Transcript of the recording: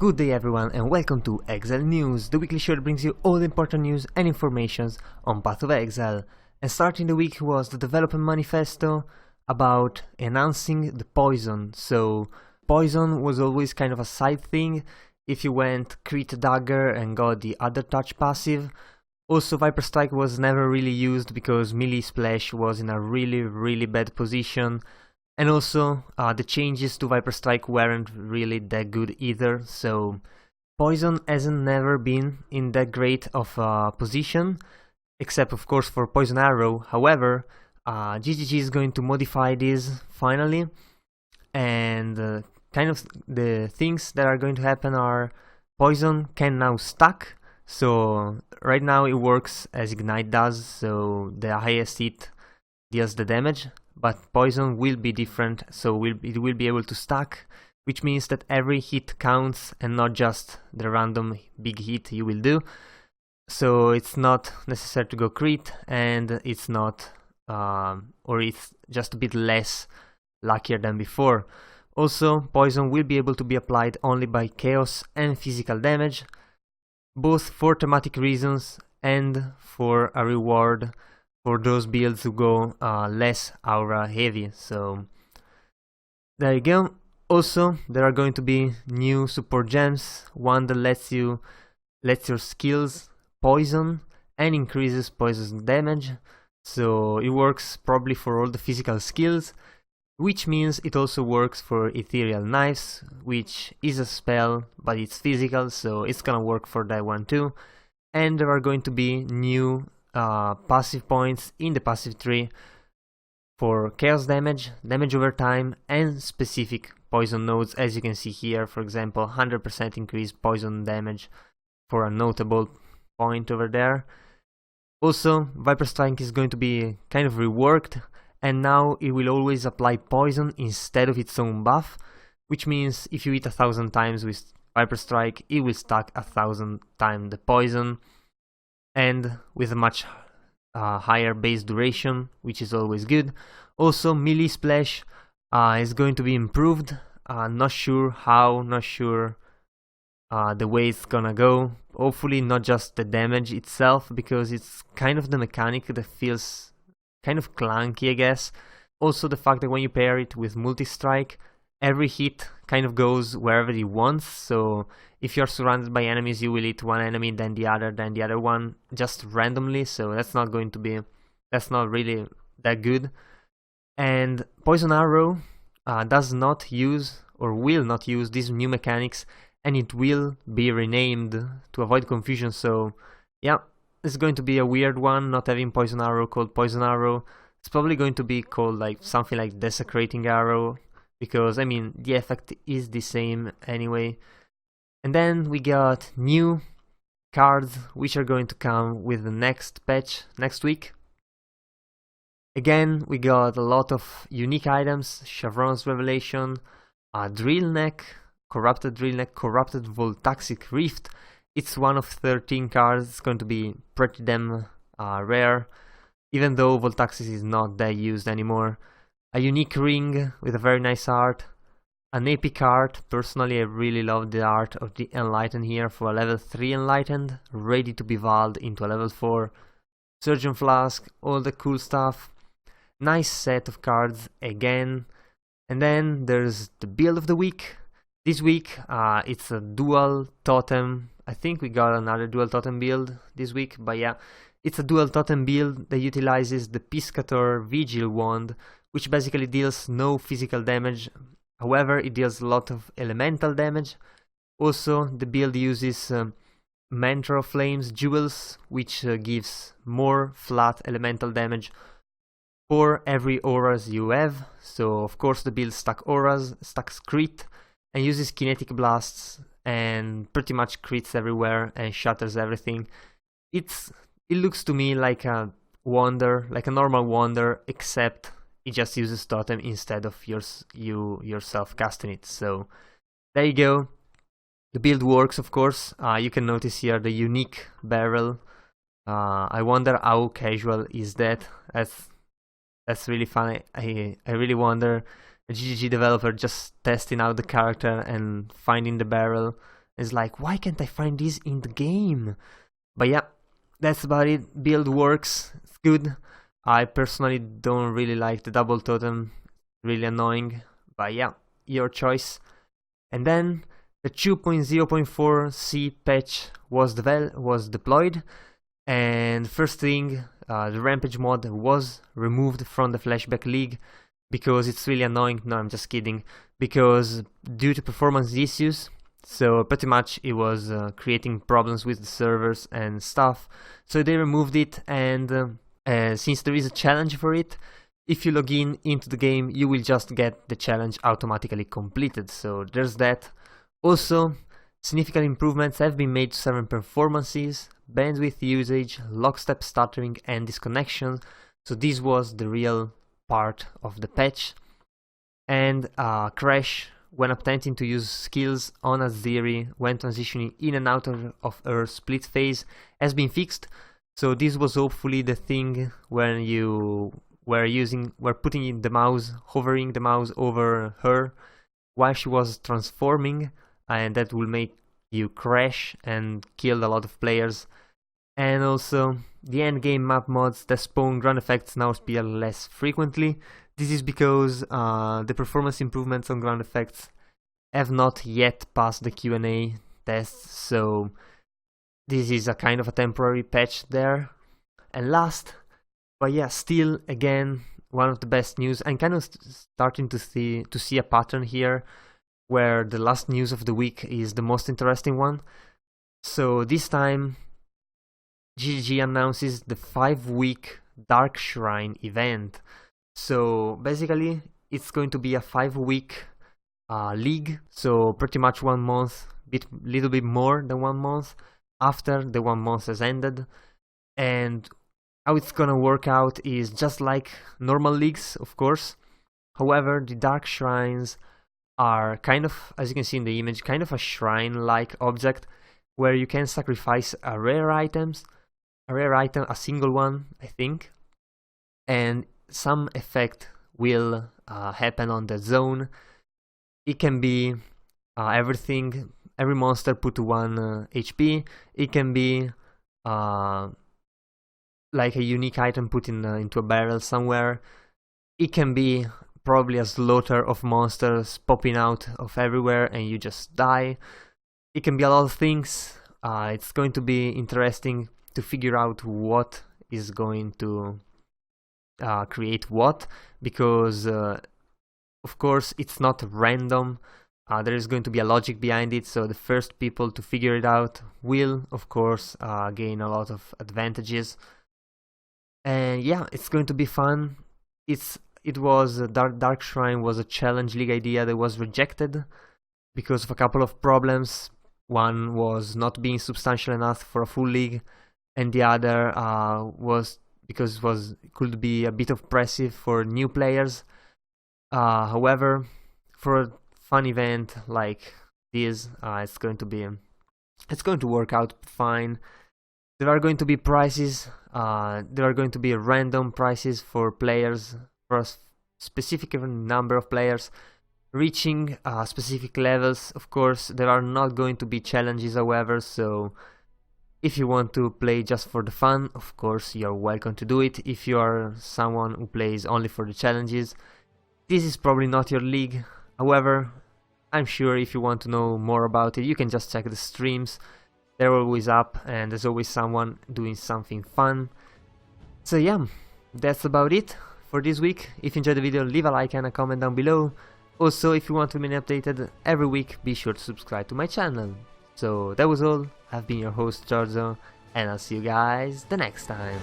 Good day everyone and welcome to Exile News, the weekly show that brings you all the important news and informations on Path of Exile. And starting the week was the development manifesto about announcing the poison. So poison was always kind of a side thing if you went crit dagger and got the other touch passive. Also Viper Strike was never really used because melee splash was in a really bad position. And also, the changes to Viper Strike weren't really that good either, so Poison hasn't never been in that great of a position, except of course for Poison Arrow. However, GGG is going to modify this finally, and kind of the things that are going to happen are Poison can now stack, so right now it works as Ignite does, so the highest hit deals the damage. But poison will be different, so it will be able to stack, which means that every hit counts and not just the random big hit you will do. So it's not necessary to go crit, and it's not, or it's just a bit less luckier than before. Also, poison will be able to be applied only by chaos and physical damage, both for thematic reasons and for a reward for those builds who go less aura heavy. So there you go. Also, there are going to be new support gems, one that lets your skills poison and increases poison damage, so it works probably for all the physical skills, which means it also works for ethereal knives, which is a spell but it's physical, so it's gonna work for that one too. And there are going to be new passive points in the passive tree for chaos damage, damage over time, and specific poison nodes, as you can see here. For example, 100% increased poison damage for a notable point over there. Also, Viper Strike is going to be kind of reworked, and now it will always apply poison instead of its own buff, which means if you hit 1,000 times with Viper Strike, it will stack 1,000 times the poison, and with a much higher base duration, which is always good. Also, melee splash is going to be improved. Not sure how, not sure the way it's gonna go. Hopefully not just the damage itself, because it's kind of the mechanic that feels kind of clunky, I guess. Also the fact that when you pair it with multi-strike, every hit kind of goes wherever it wants, so if you're surrounded by enemies, you will hit one enemy, then the other one, just randomly, so that's not really that good. And Poison Arrow does not use, or will not use, these new mechanics, and it will be renamed to avoid confusion, so yeah, it's going to be a weird one, not having Poison Arrow called Poison Arrow. It's probably going to be called like something like Desecrating Arrow, because, I mean, the effect is the same anyway. And then we got new cards, which are going to come with the next patch next week. Again, we got a lot of unique items: Chevron's Revelation, Drill Neck, Corrupted Voltaxic Rift. It's one of 13 cards, it's going to be pretty damn rare, even though Voltaxis is not that used anymore. A unique ring with a very nice art, an epic art. Personally, I really love the art of the Enlightened here for a level 3 Enlightened, ready to be vaulted into a level 4. Surgeon Flask, all the cool stuff. Nice set of cards again. And then there's the build of the week. This week, it's a dual totem. I think we got another dual totem build this week, but yeah. It's a dual totem build that utilizes the Piscator Vigil wand, which basically deals no physical damage, however it deals a lot of elemental damage. Also, the build uses Mantra of Flames jewels, which gives more flat elemental damage for every auras you have. So of course the build stacks auras, stacks crit, and uses kinetic blasts, and pretty much crits everywhere and shatters everything. It looks to me like a wonder, like a normal wonder, except it just uses totem instead of yourself casting it. So there you go. The build works, of course. You can notice here the unique barrel. I wonder how casual is that. That's really funny. I really wonder a GGG developer just testing out the character and finding the barrel It's like, why can't I find this in the game? But yeah, that's about it. Build works, it's good. I personally don't really like the double totem, really annoying, but yeah, your choice. And then the 2.0.4 C patch was deployed, and first thing, the Rampage mod was removed from the Flashback League because it's really annoying. No, I'm just kidding. Because due to performance issues, so pretty much it was creating problems with the servers and stuff. So they removed it, and since there is a challenge for it, if you log in into the game, you will just get the challenge automatically completed. So there's that. Also, significant improvements have been made to server performances, bandwidth usage, lockstep stuttering and disconnection. So this was the real part of the patch. And crash when attempting to use skills on Aziri when transitioning in and out of her split phase has been fixed. So this was hopefully the thing when you were putting in the mouse, hovering the mouse over her while she was transforming, and that will make you crash and kill a lot of players. And also the endgame map mods that spawn ground effects now appear less frequently. This is because the performance improvements on ground effects have not yet passed the Q&A test, so this is a kind of a temporary patch there. And last, but yeah, still again one of the best news. I'm kind of starting to see a pattern here, where the last news of the week is the most interesting one. So this time, GG announces the 5-week Darkshrine event. So basically, it's going to be a 5-week league. So pretty much 1 month, little bit more than 1 month after the 1 month has ended. And how it's gonna work out is just like normal leagues, of course. However, the Dark Shrines are kind of, as you can see in the image, kind of a shrine-like object where you can sacrifice a rare item, a single one, I think, and some effect will happen on the zone. It can be everything, every monster put to 1 HP. It can be like a unique item put into a barrel somewhere. It can be probably a slaughter of monsters popping out of everywhere and you just die. It can be a lot of things. It's going to be interesting to figure out what is going to create what, because of course it's not random. There is going to be a logic behind it, so the first people to figure it out will, of course, gain a lot of advantages. And yeah, it's going to be fun. Darkshrine was a challenge league idea that was rejected because of a couple of problems. One was not being substantial enough for a full league, and the other was because it could be a bit oppressive for new players. However, for a fun event like this, it's going to work out fine. There are going to be prizes. There are going to be random prizes for players, for a specific number of players reaching specific levels. Of course, there are not going to be challenges, however, so if you want to play just for the fun, of course, you're welcome to do it. If you are someone who plays only for the challenges, this is probably not your league. However, I'm sure if you want to know more about it, you can just check the streams. They're always up, and there's always someone doing something fun. So yeah, that's about it for this week. If you enjoyed the video, leave a like and a comment down below. Also, if you want to remain updated every week, be sure to subscribe to my channel. So that was all. I've been your host, Giorgio, and I'll see you guys the next time.